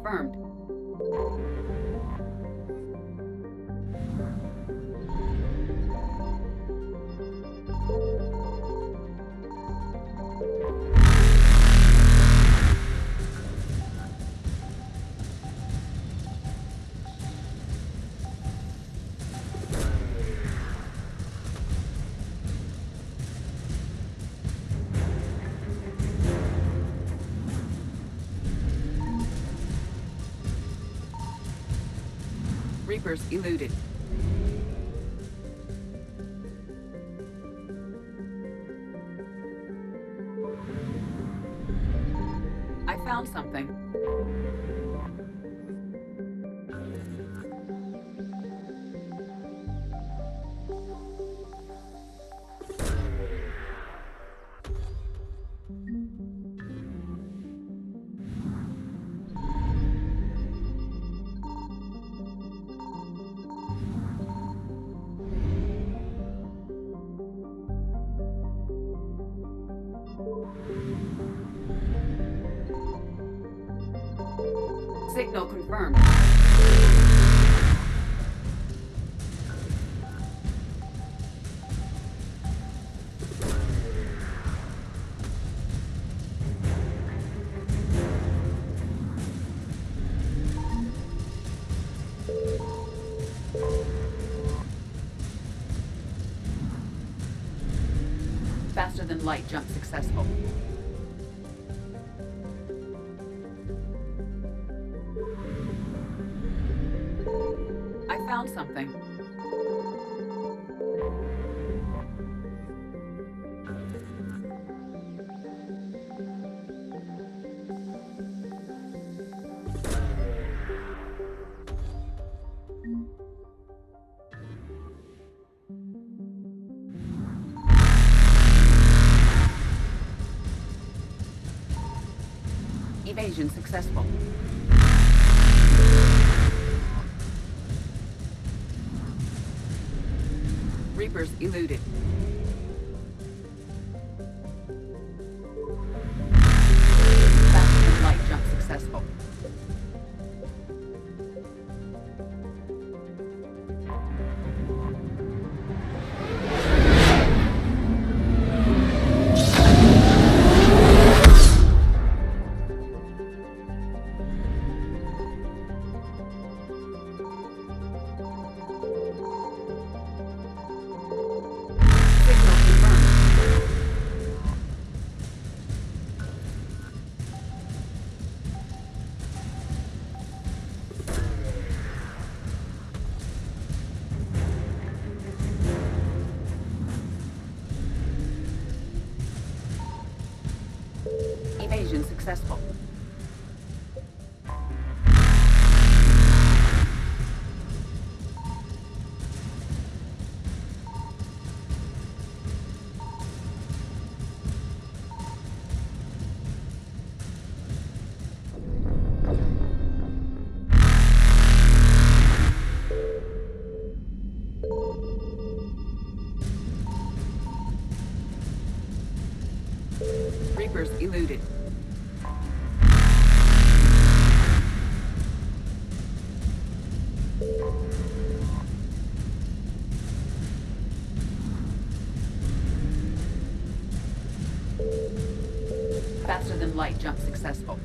confirmed. Reapers eluded. I found something. Signal confirmed. Faster than light jump successful. I found something. Evasion successful. Reapers eluded. Faster than light jump successful. Evasion successful. Reapers eluded. Faster than light jump successful.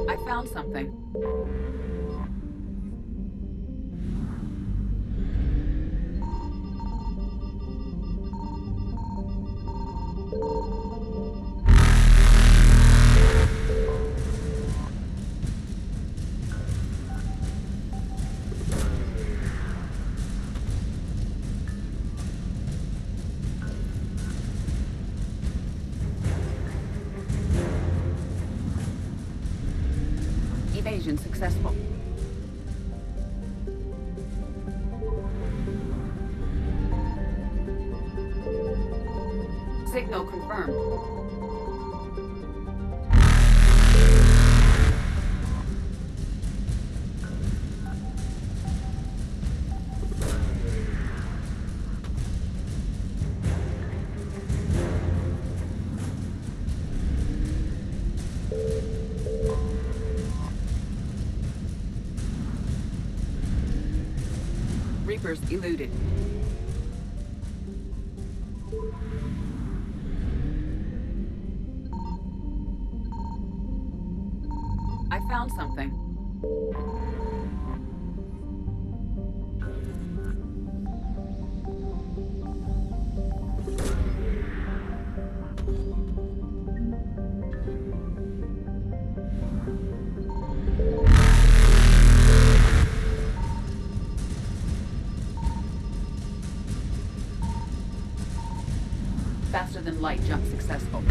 I found something. Evasion successful. Signal confirmed. Reapers eluded. I found something. Faster than light jump successful.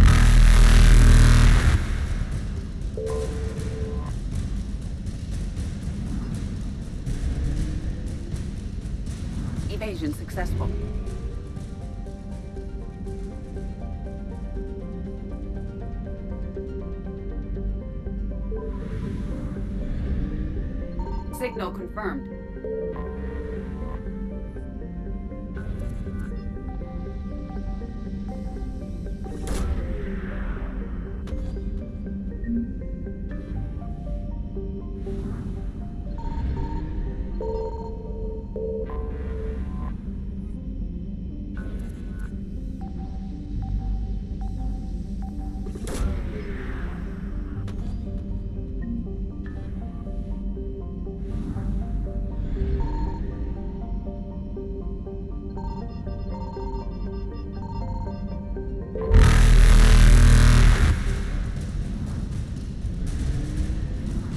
Evasion successful. Signal confirmed.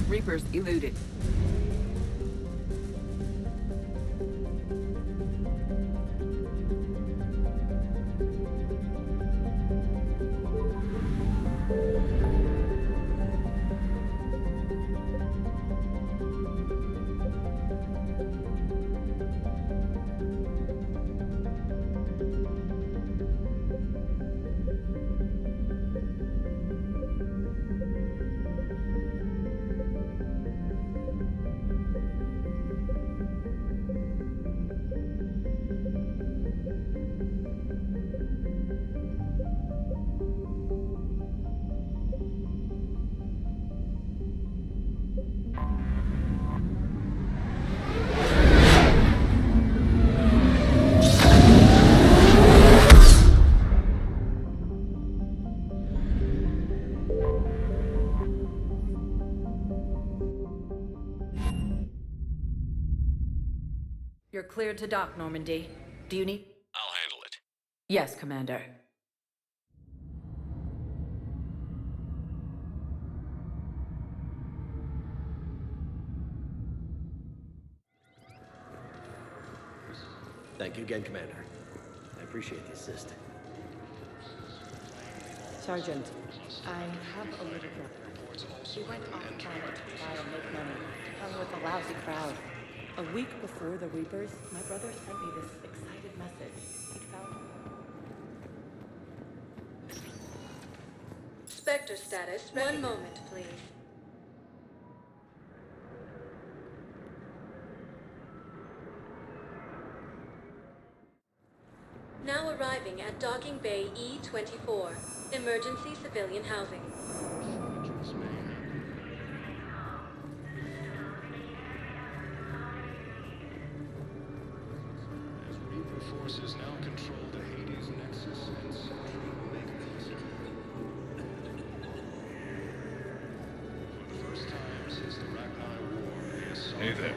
Reapers eluded. You're cleared to dock, Normandy. Do you need... I'll handle it. Yes, Commander. Thank you again, Commander. I appreciate the assist. Sergeant, I have a little brother. He went off-planet to try and make money, hung with a lousy crowd. A week before the Reapers, my brother sent me this excited message. He'd found... Spectre status. One moment, please. Now arriving at Docking Bay E-24. Emergency civilian housing. Forces now control the Hades Nexus and Central Omega. For the first time since the Ragnar War, the assault... Hey there.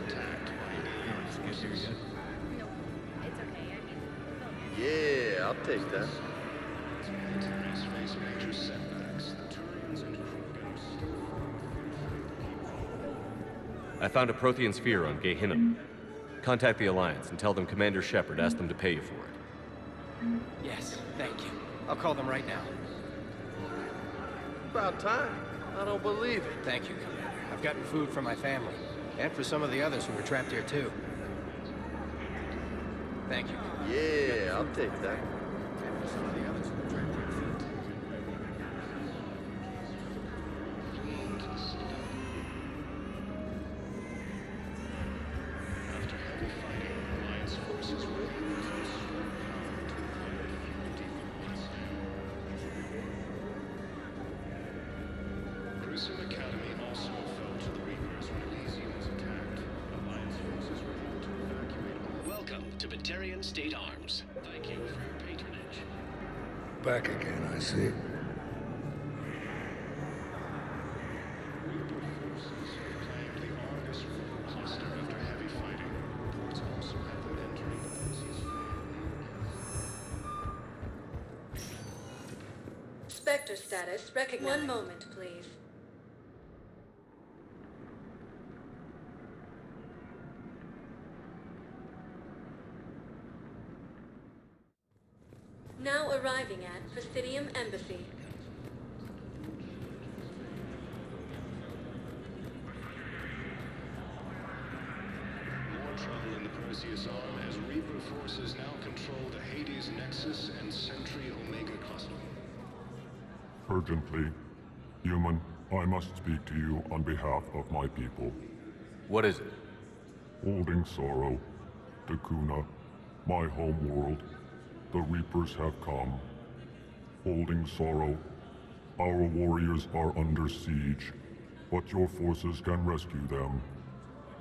Attacked by alien forces. No, it's okay. I mean, Yeah, I'll take that. Militaries face major setbacks. The Turians and Krogans I found a Prothean sphere on Gehinnom. Contact the Alliance and tell them Commander Shepard asked them to pay you for it. Yes, thank you. I'll call them right now. About time. I don't believe it. Thank you, Commander. I've gotten food for my family. And for some of the others who were trapped here, too. Thank you. Yeah, I'll take that. And for some of the others who were trapped here, too. After heavy fighting, Alliance forces were able to restore power to the planet deep. Gruesome Academy also fell to the Reapers when Elysium was attacked. Alliance forces were able to evacuate all. Welcome to Batarian State Arms. Thank you for your patronage. Back again, I see. Reaper forces claimed the Argus Road cluster after heavy fighting. Reports also have them entering the Perseus Spectre status recognized. One moment, please. Now arriving at Presidium Embassy. More trouble in the Perseus arm as Reaper forces now control the Hades Nexus and Sentry Omega cluster. Urgently, human, I must speak to you on behalf of my people. What is it? Holding sorrow, Dakuna, my home world, the Reapers have come. Holding sorrow, our warriors are under siege, but your forces can rescue them.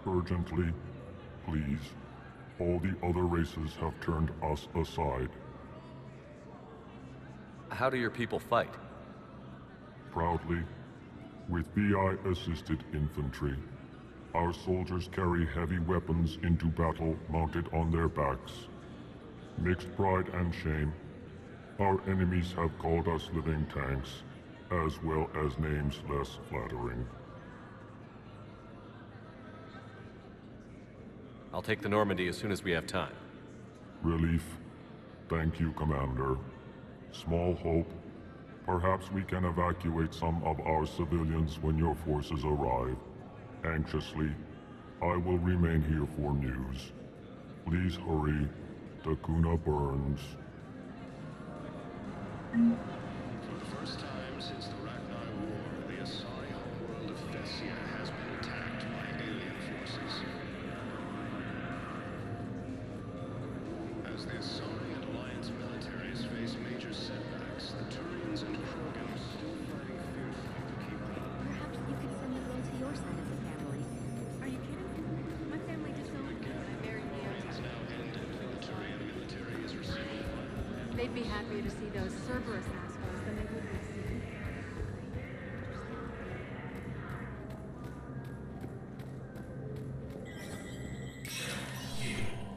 Urgently, please. All the other races have turned us aside. How do your people fight? Proudly, with VI-assisted infantry. Our soldiers carry heavy weapons into battle mounted on their backs. Mixed pride and shame, our enemies have called us living tanks, as well as names less flattering. I'll take the Normandy as soon as we have time. Relief. Thank you, Commander. Small hope. Perhaps we can evacuate some of our civilians when your forces arrive. Anxiously, I will remain here for news. Please hurry. Dakuna burns. For the first time since the Rachni War, the Asari homeworld of Thessia has been attacked by alien forces. As the Asari and Alliance militaries face major setbacks, the Turians and Krogan are still fighting fiercely to keep them. Perhaps you could send the girl to your side of the family. Are you kidding? My family just knows me when I married Has Neo. now ended. The Turian military is receiving They'd be happier to see those Cerberus assholes than they would be seeing.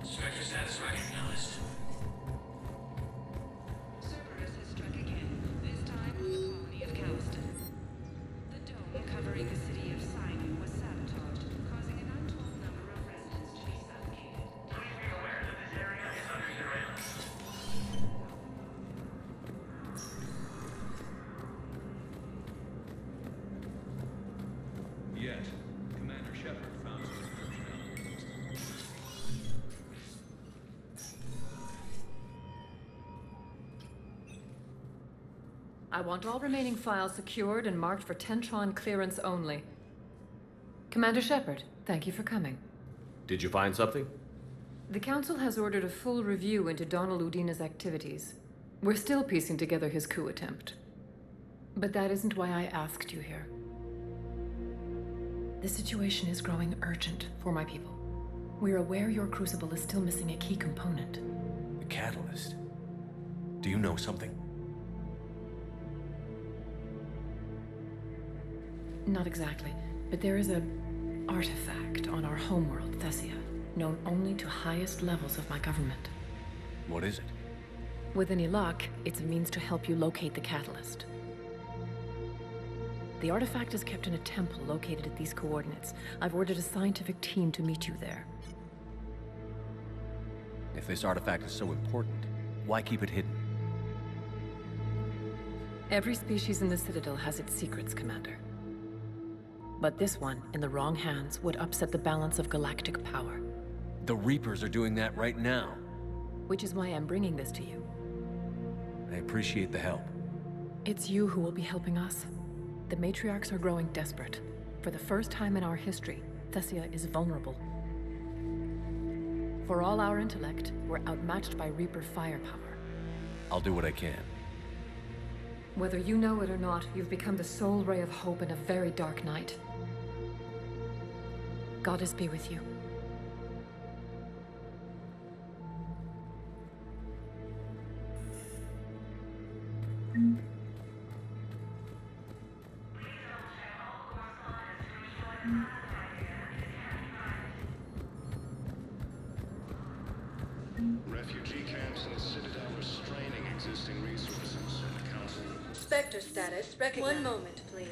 Spectre status recognized. Cerberus has struck again, this time on the colony of Caliston. The dome covering the city of Sinai was sabotaged, causing an untold number of residents to be suffocated. Please be aware that this area is under surveillance. Yes. Commander Shepard found some personnel. I want all remaining files secured and marked for Tentron clearance only. Commander Shepard, thank you for coming. Did you find something? The Council has ordered a full review into Donald Udina's activities. We're still piecing together his coup attempt. But that isn't why I asked you here. The situation is growing urgent for my people. We're aware your crucible is still missing a key component. The catalyst. Do you know something? Not exactly, but there is a artifact on our homeworld, Thessia, known only to highest levels of my government. What is it? With any luck, it's a means to help you locate the catalyst. The artifact is kept in a temple located at these coordinates. I've ordered a scientific team to meet you there. If this artifact is so important, why keep it hidden? Every species in the Citadel has its secrets, Commander. But this one, in the wrong hands, would upset the balance of galactic power. The Reapers are doing that right now. Which is why I'm bringing this to you. I appreciate the help. It's you who will be helping us. The matriarchs are growing desperate. For the first time in our history, Thessia is vulnerable. For all our intellect, we're outmatched by Reaper firepower. I'll do what I can. Whether you know it or not, you've become the sole ray of hope in a very dark night. Goddess be with you. Refugee camps in the Citadel are straining existing resources. Council. Spectre status recognized. One moment, please.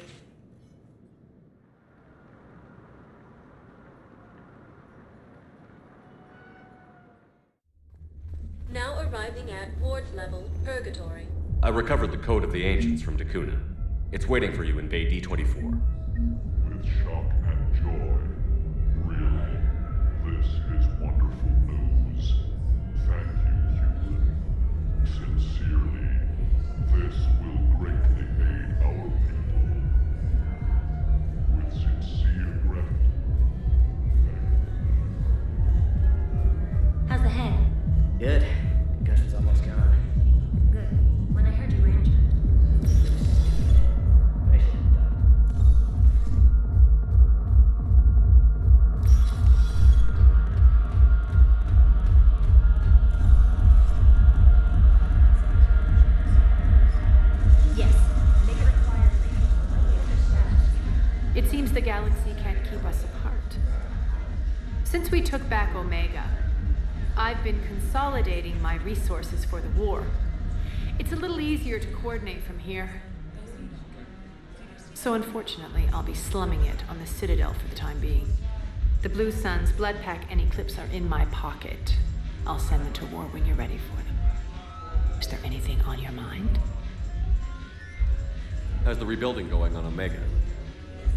Now arriving at Ward's level, Purgatory. I recovered the Code of the Ancients from Takuna. It's waiting for you in Bay D24. With shock and joy. Really, this is wonderful news. Thank you, human. Sincerely, this will greatly aid our people. With sincere gratitude. How's the head? Good. Concussion's almost gone. Good. When I heard you were injured. I should have done. Yes. Make it required later. It seems the galaxy can't keep us apart. Since we took back Omega, I've been consolidating my resources for the war. It's a little easier to coordinate from here. So unfortunately, I'll be slumming it on the Citadel for the time being. The Blue Suns, Blood Pack, and Eclipse are in my pocket. I'll send them to war when you're ready for them. Is there anything on your mind? How's the rebuilding going on Omega?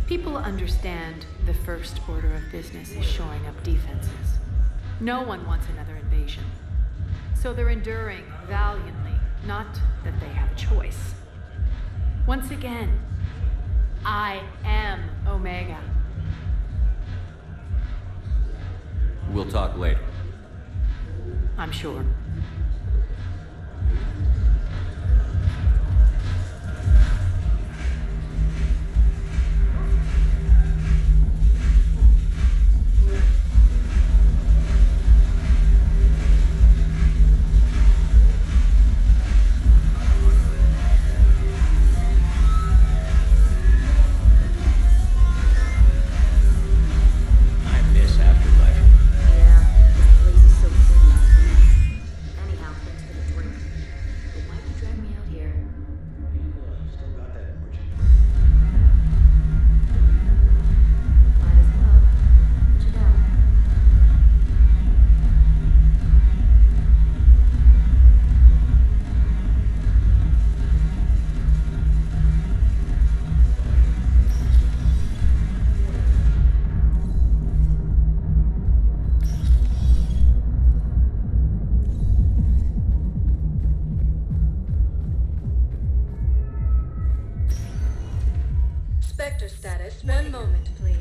People understand the first order of business is shoring up defenses. No one wants another invasion. So they're enduring valiantly, not that they have a choice. Once again, I am Omega. We'll talk later. I'm sure. I miss Afterlife. Yeah, this place is so clean and clean. Anyhow, thanks for the drink. But why'd you drag me out here? Still got that emergency. Might as well. What you got? Spectre status. One moment, please.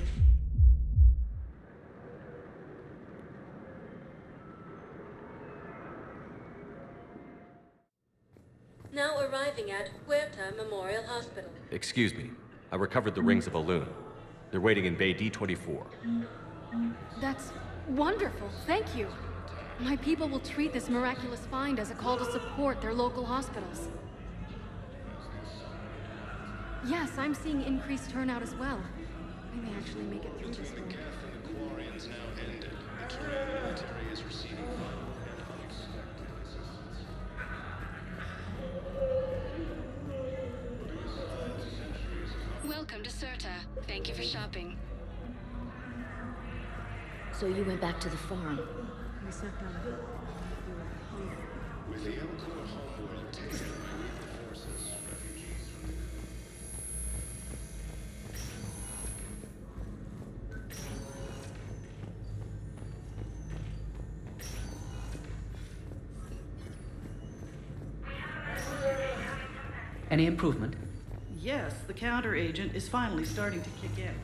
Now arriving at Huerta Memorial Hospital. Excuse me. I recovered the rings of Elune. They're waiting in Bay D24. That's wonderful. Thank you. My people will treat this miraculous find as a call to support their local hospitals. Yes, I'm seeing increased turnout as well. We may actually make it through this one. The Quarian's now ended. The Turian military is receiving final and unexpected assistance. Welcome to Serta. Thank you for shopping. So you went back to the farm. We sat down. With the Elcor homeworld taken by Reaper forces, refugees from Any improvement? Yes, the counter-agent is finally starting to kick in.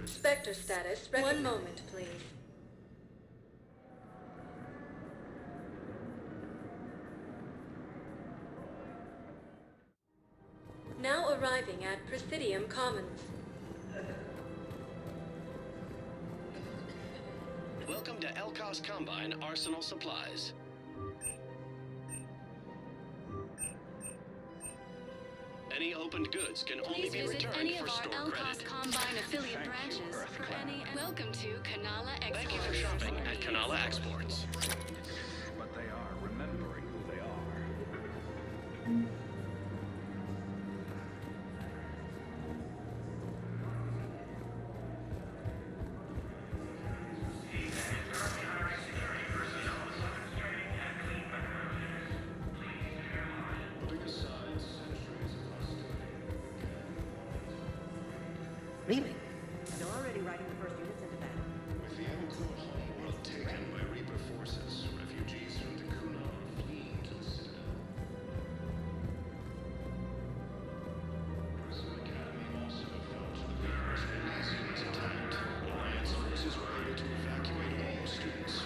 Spectre status. One moment, please. Now arriving at Presidium Commons. Welcome to Elkos Combine Arsenal Supplies. Any opened goods can only Please be visit returned any for of our store Elkos credit. Combine affiliate branches for any. Welcome to Kanala Exports. Thank you for shopping at Kanala Exports. But they are remembering who they are. Really? They're already riding the first units into battle. With the Elkor homeworld taken by Reaper forces, refugees from Takuna are fleeing to the Citadel. Prison Academy also fell to the Reapers when these units attacked. Alliance forces were able to evacuate all students.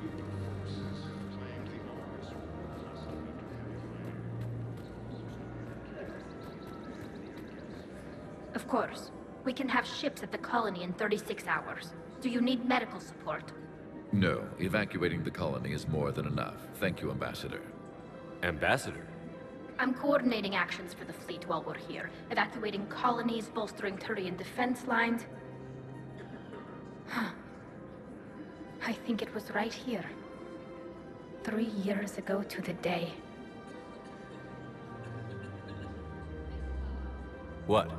Reaper forces have claimed the Mars war after heavy fighting. Of course. We can have ships at the colony in 36 hours. Do you need medical support? No, evacuating the colony is more than enough. Thank you, Ambassador. Ambassador? I'm coordinating actions for the fleet while we're here. Evacuating colonies, bolstering Turian defense lines. I think it was right here. 3 years ago to the day. What?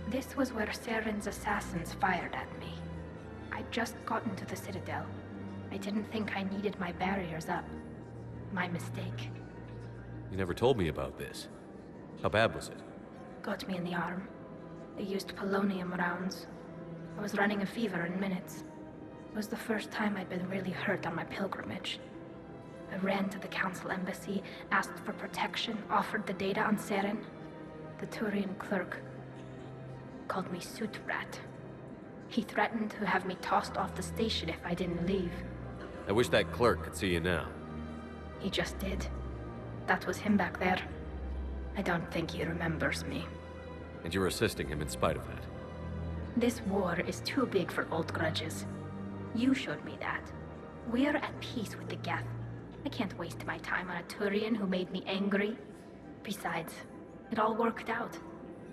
This was where Saren's assassins fired at me. I'd just gotten to the Citadel. I didn't think I needed my barriers up. My mistake. You never told me about this. How bad was it? Got me in the arm. They used polonium rounds. I was running a fever in minutes. It was the first time I'd been really hurt on my pilgrimage. I ran to the Council embassy, asked for protection, offered the data on Saren. The Turian clerk called me suit rat. He threatened to have me tossed off the station if I didn't leave. I wish that clerk could see you now. He just did. That was him back there. I don't think he remembers me. And you're assisting him in spite of that. This war is too big for old grudges. You showed me that. We're at peace with the Geth. I can't waste my time on a Turian who made me angry. Besides, it all worked out.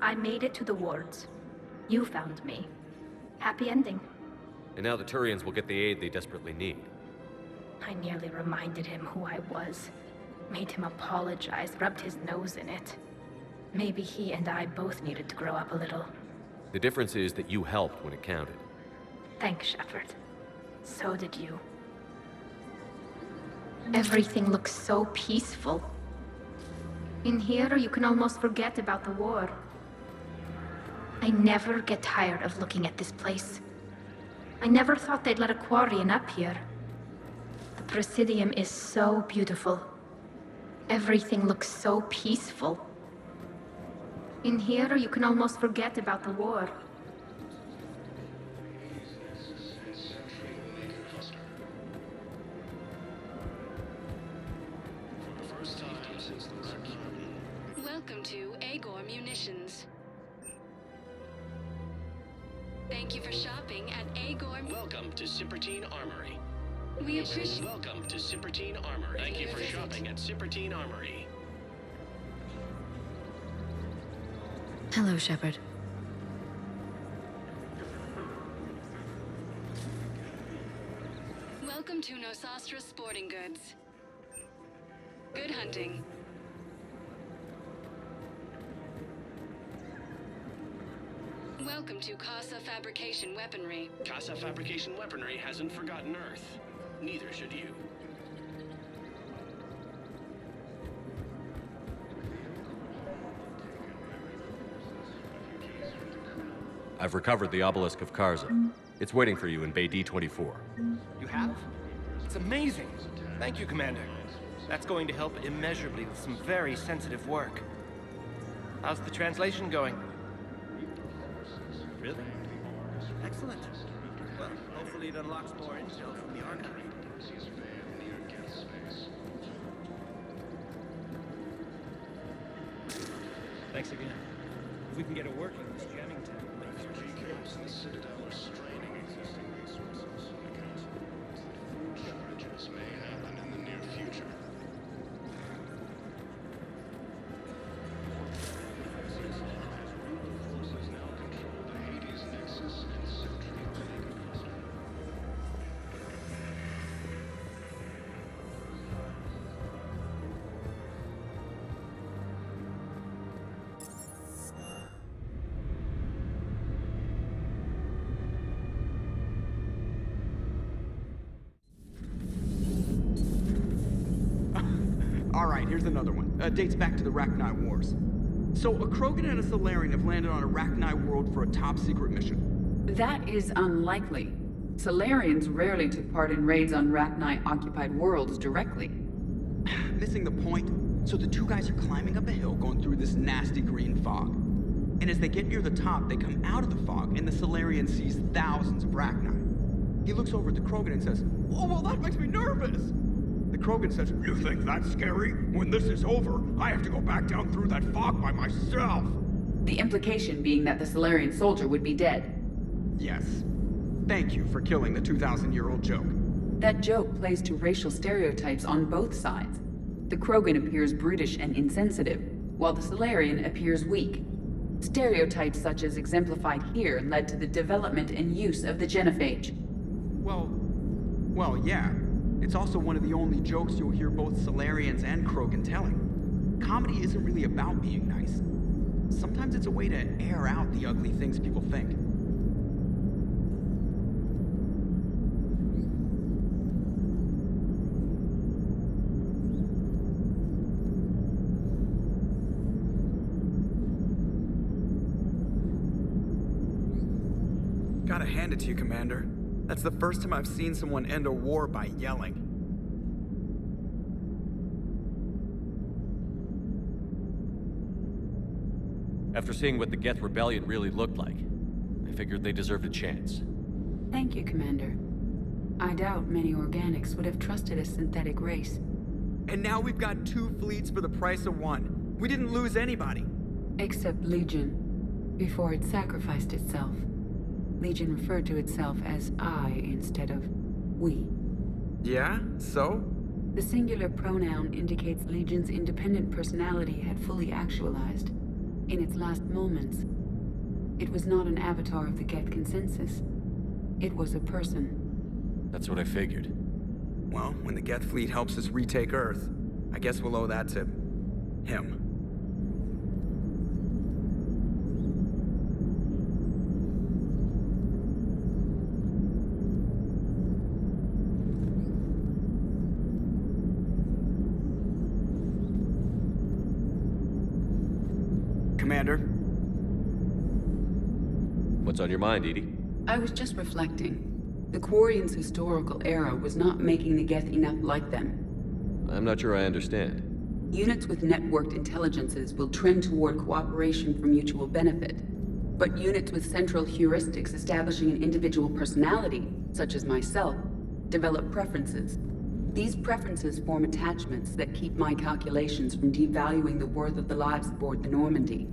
I made it to the wards. You found me. Happy ending. And now the Turians will get the aid they desperately need. I nearly reminded him who I was. Made him apologize, rubbed his nose in it. Maybe he and I both needed to grow up a little. The difference is that you helped when it counted. Thanks, Shepard. So did you. Everything looks so peaceful. In here, you can almost forget about the war. I never get tired of looking at this place. I never thought they'd let a Quarian up here. The Presidium is so beautiful. Everything looks so peaceful. In here, you can almost forget about the war. Welcome to Agor Munitions. Thank you for shopping at Agor. Welcome to Cypertine Armory. We appreciate. Welcome to Cypertine Armory. Thank you for shopping at Cypertine Armory. Hello, Shepard. to Nosastra Sporting Goods. Good hunting. Welcome to Casa Fabrication Weaponry. Casa Fabrication Weaponry hasn't forgotten Earth. Neither should you. I've recovered the obelisk of Karza. It's waiting for you in Bay D-24. You have? It's amazing. Thank you, Commander. That's going to help immeasurably with some very sensitive work. How's the translation going? Really? Excellent. Well, hopefully it unlocks more intel from the archive. Thanks again. If we can get it working, this jamming tent will make Camps in the Citadel are straining existing resources on account of shortages may happen in the near future. Forces now control the Hades Nexus and Sentry Omega cluster. Alright, here's another one. Dates back to the Rachni Wars. So, a Krogan and a Solarian have landed on a Rachni world for a top-secret mission. That is unlikely. Solarians rarely took part in raids on Rachni-occupied worlds directly. Missing the point? So the two guys are climbing up a hill going through this nasty green fog. And as they get near the top, they come out of the fog, and the Solarian sees thousands of Rachni. He looks over at the Krogan and says, "Oh, well, that makes me nervous!" The Krogan says, "You think that's scary? When this is over, I have to go back down through that fog by myself." The implication being that the Solarian soldier would be dead. Yes. Thank you for killing the 2,000-year-old joke. That joke plays to racial stereotypes on both sides. The Krogan appears brutish and insensitive, while the Solarian appears weak. Stereotypes such as exemplified here led to the development and use of the genophage. Well, yeah. It's also one of the only jokes you'll hear both Solarians and Krogan telling. Comedy isn't really about being nice. Sometimes it's a way to air out the ugly things people think. Gotta hand it to you, Commander. That's the first time I've seen someone end a war by yelling. After seeing what the Geth Rebellion really looked like, I figured they deserved a chance. Thank you, Commander. I doubt many organics would have trusted a synthetic race. And now we've got 2 fleets for the price of 1. We didn't lose anybody. Except Legion, before it sacrificed itself. Legion referred to itself as I instead of we. Yeah? So? The singular pronoun indicates Legion's independent personality had fully actualized. In its last moments, it was not an avatar of the Geth consensus. It was a person. That's what I figured. Well, when the Geth fleet helps us retake Earth, I guess we'll owe that to him. Commander? What's on your mind, Edie? I was just reflecting. The Quarians' historical era was not making the Geth enough like them. I'm not sure I understand. Units with networked intelligences will trend toward cooperation for mutual benefit. But units with central heuristics establishing an individual personality, such as myself, develop preferences. These preferences form attachments that keep my calculations from devaluing the worth of the lives aboard the Normandy.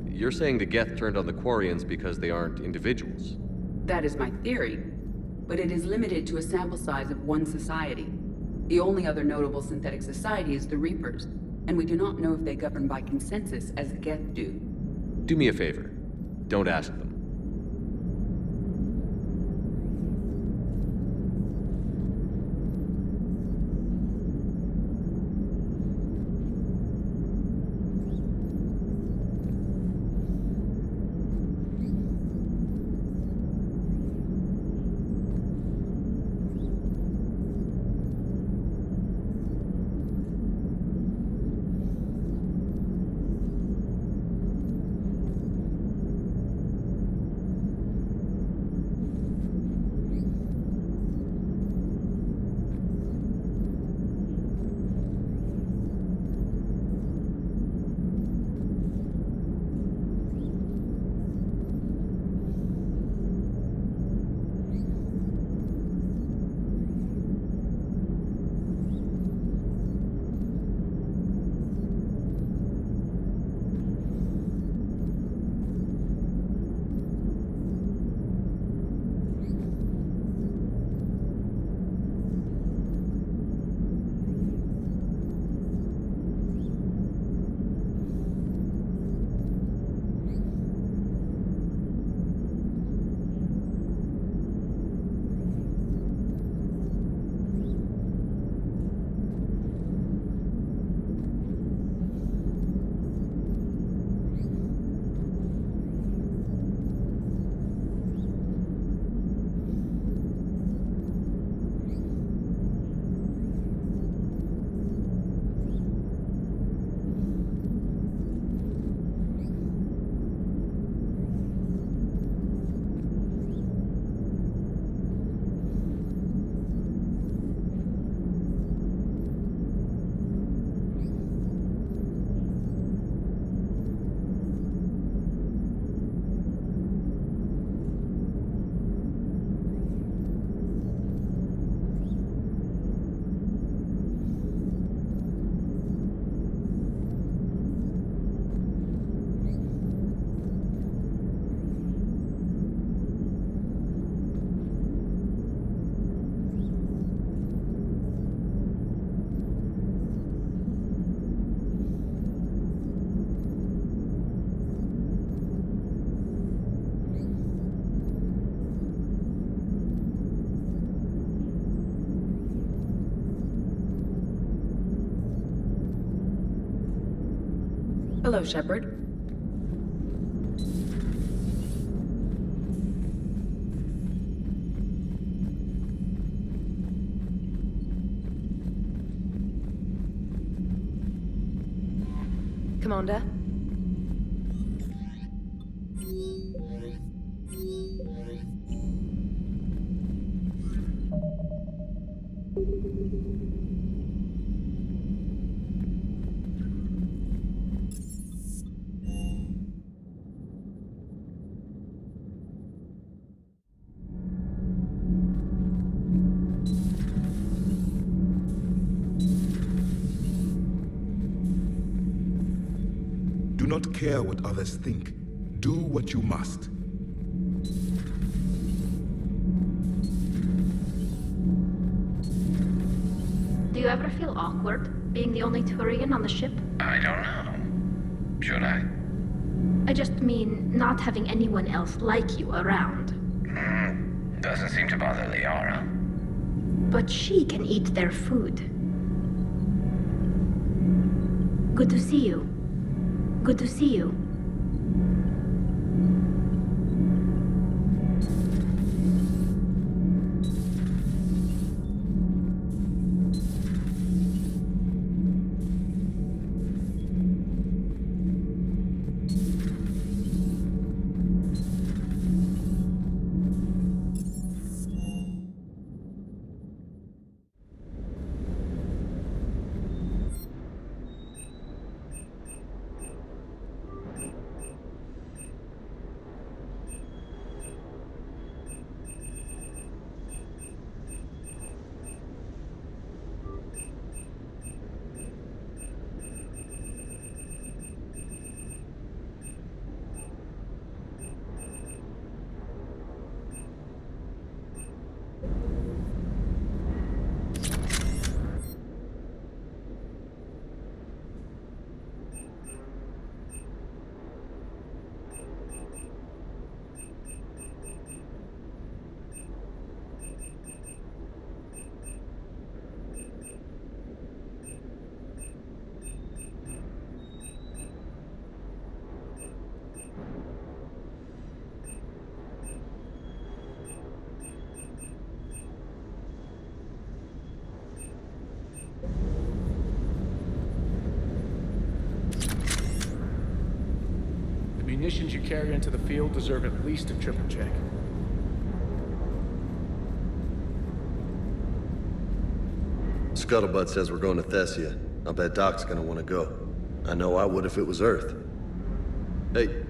You're saying the Geth turned on the Quarians because they aren't individuals? That is my theory, but it is limited to a sample size of one society. The only other notable synthetic society is the Reapers, and we do not know if they govern by consensus as the Geth do. Do me a favor. Don't ask them. Commander? Hello, Shepard. Commander? Do not care what others think. Do what you must. Do you ever feel awkward, being the only Turian on the ship? I don't know. Should I? I just mean, not having anyone else like you around. Doesn't seem to bother Liara. But she can eat their food. Good to see you. Good to see you. Munitions you carry into the field deserve at least a triple check. Scuttlebutt says we're going to Thessia. I'll bet Doc's gonna want to go. I know I would if it was Earth. Hey.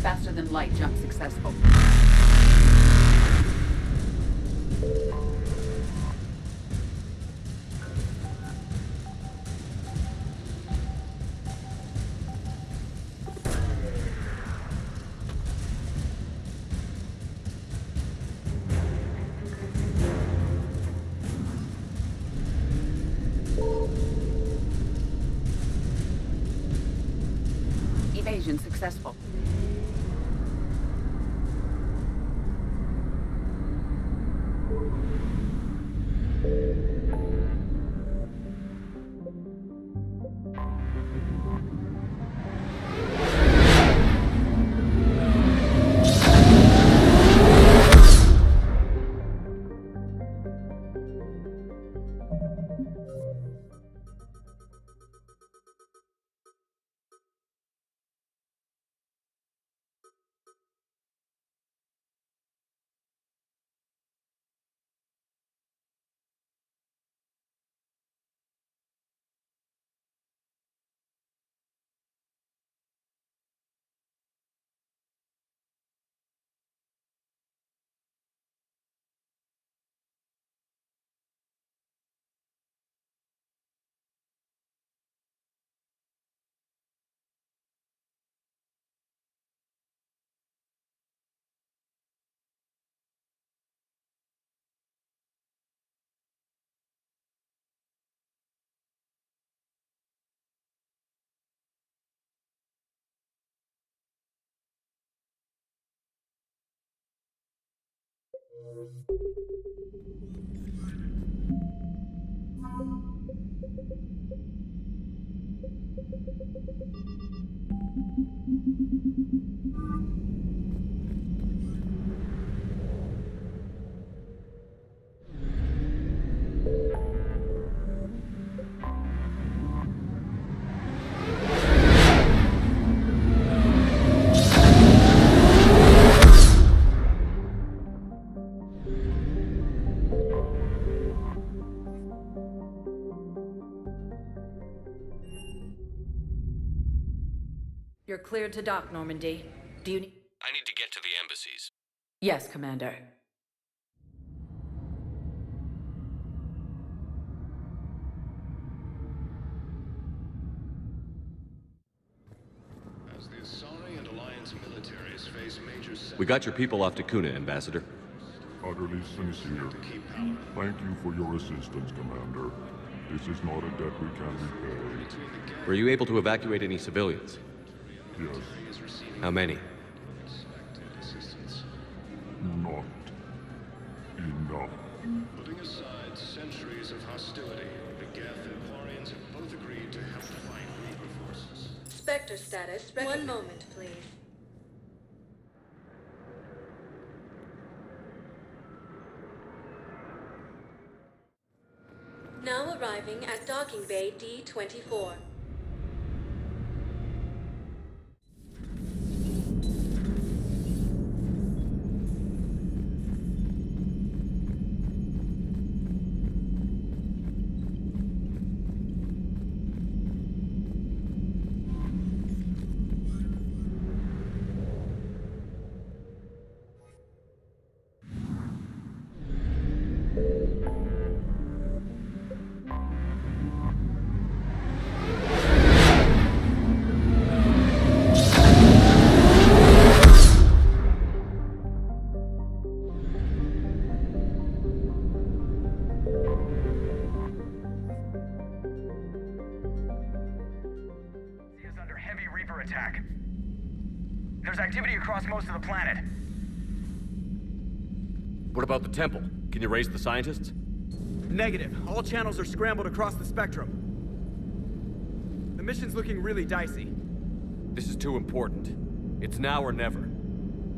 Faster than light jump successful. Evasion successful. You're cleared to dock, Normandy. Do you need... I need to get to the embassies. Yes, Commander. As the Asari and Alliance militaries face major We got your people off to Kuna, Ambassador. Utterly sincere. Thank you for your assistance, Commander. This is not a debt we can repay. Were you able to evacuate any civilians? Yes. How many? Not enough. Putting aside centuries of hostility, the Geth and Quarians have both agreed to help fight Reaper forces. Spectre status. One moment, please. Now arriving at docking bay D-24. There's activity across most of the planet. What about the temple? Can you raise the scientists? Negative. All channels are scrambled across the spectrum. The mission's looking really dicey. This is too important. It's now or never.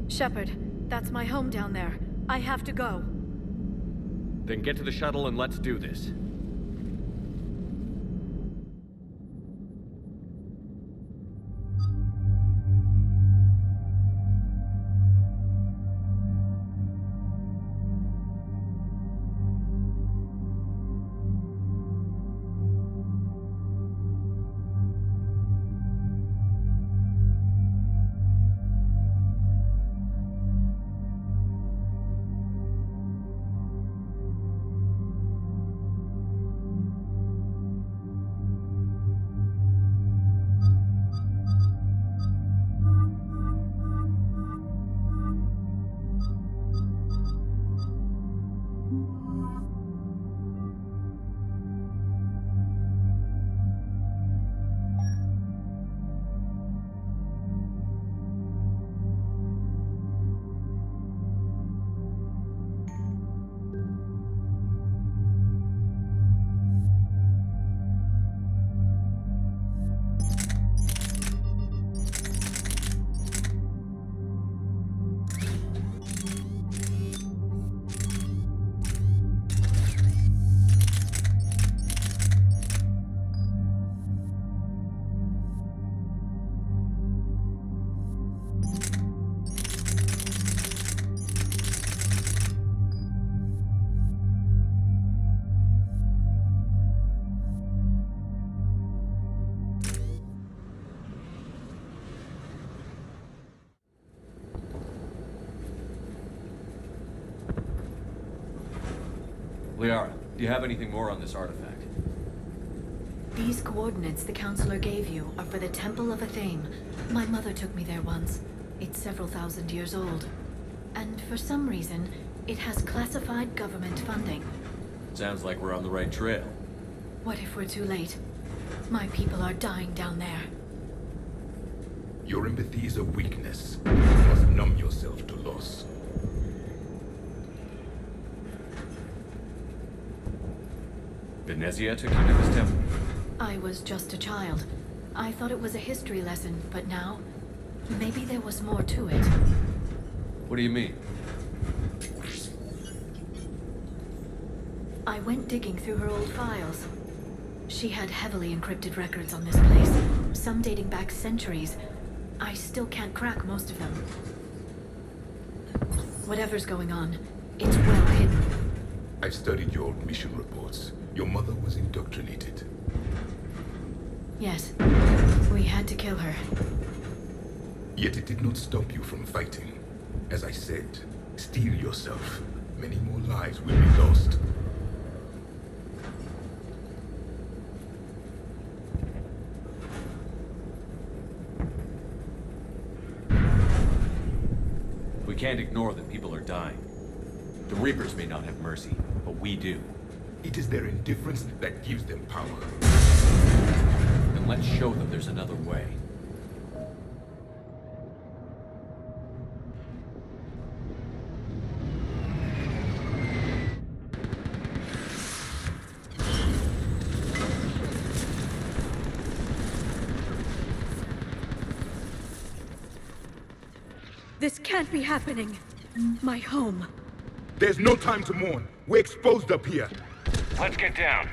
Shepard, that's my home down there. I have to go. Then get to the shuttle and let's do this. Liara, do you have anything more on this artifact? These coordinates the Counselor gave you are for the Temple of Athame. My mother took me there once. It's several thousand years old. And for some reason, it has classified government funding. Sounds like we're on the right trail. What if we're too late? My people are dying down there. Your empathy is a weakness. You must numb yourself to loss. Venezia took you to this temple? I was just a child. I thought it was a history lesson, but now, maybe there was more to it. What do you mean? I went digging through her old files. She had heavily encrypted records on this place, some dating back centuries. I still can't crack most of them. Whatever's going on, it's well hidden. I've studied your old mission reports. Your mother was indoctrinated. Yes, we had to kill her. Yet it did not stop you from fighting. As I said, steel yourself. Many more lives will be lost. We can't ignore that people are dying. The Reapers may not have mercy, but we do. It is their indifference that gives them power. Then let's show them there's another way. This can't be happening. My home. There's no time to mourn. We're exposed up here. Let's get down.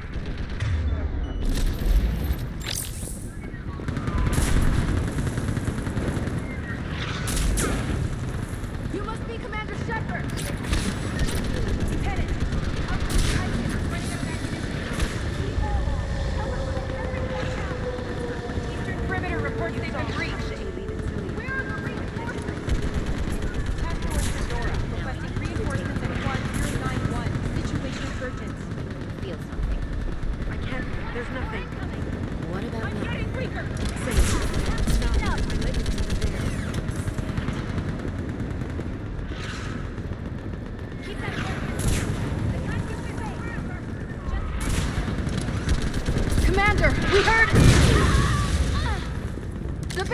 You must be Commander Shepard! Eastern perimeter reports they've been breached. Where are the reinforcements? Task Force Pandora, requesting reinforcements at 1091. Situation urgent. Feel something. I can't. There's nothing. What about I'm now? getting weaker. Commander, we heard... The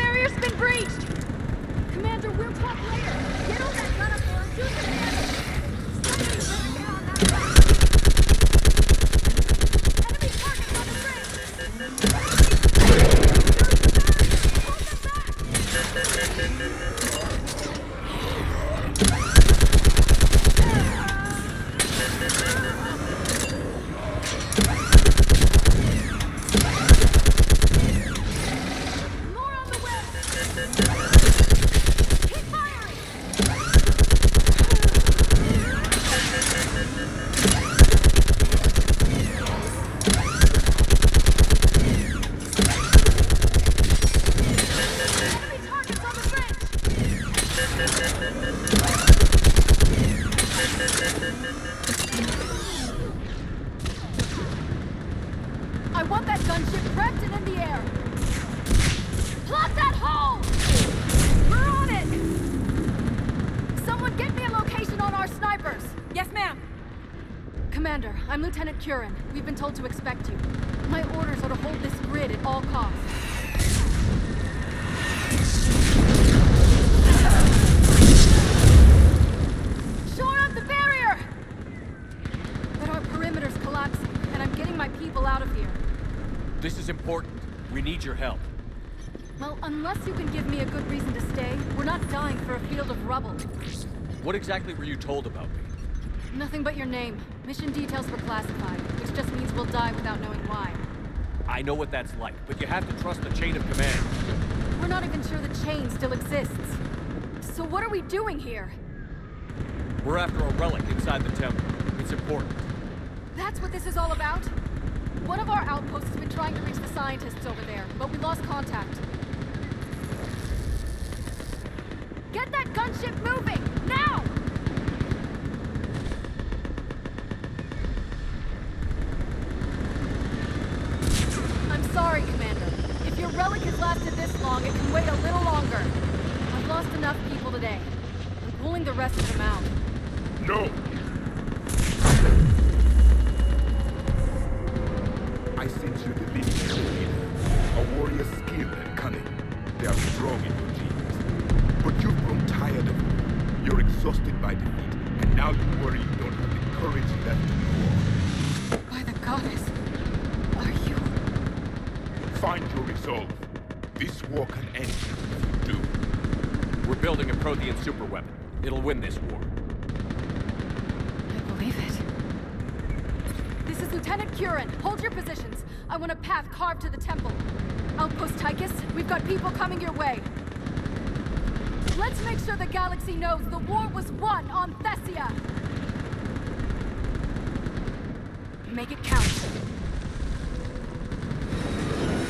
Commander, I'm Lieutenant Curran. We've been told to expect you. My orders are to hold this grid at all costs. Shore up the barrier! But our perimeter's collapsing, and I'm getting my people out of here. This is important. We need your help. Well, unless you can give me a good reason to stay, we're not dying for a field of rubble. What exactly were you told about me? Nothing but your name. Mission details were classified, which just means we'll die without knowing why. I know what that's like, but you have to trust the chain of command. We're not even sure the chain still exists. So what are we doing here? We're after a relic inside the temple. It's important. That's what this is all about? One of our outposts has been trying to reach the scientists over there, but we lost contact. Get that gunship moving! Now! I'm sorry, Commander. If your relic has lasted this long, it can wait a little longer. I've lost enough people today. I'm pulling the rest of them out. No! I sense you the lineage leader. A warrior's skill and cunning. They are strong in your genes. But you've grown tired of it. You're exhausted by defeat, and now you worry you don't have the courage left to go on. By the goddess, are you... Find your resolve. This war can end if you do. We're building a Prothean superweapon. It'll win this war. I believe it. This is Lieutenant Curran. Hold your positions. I want a path carved to the temple. Outpost Tychus, we've got people coming your way. Let's make sure the galaxy knows the war was won on Thessia. Make it count.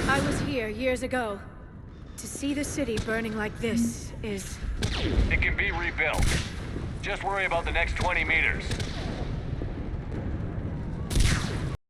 I was here years ago. To see the city burning like this is... It can be rebuilt. Just worry about the next 20 meters.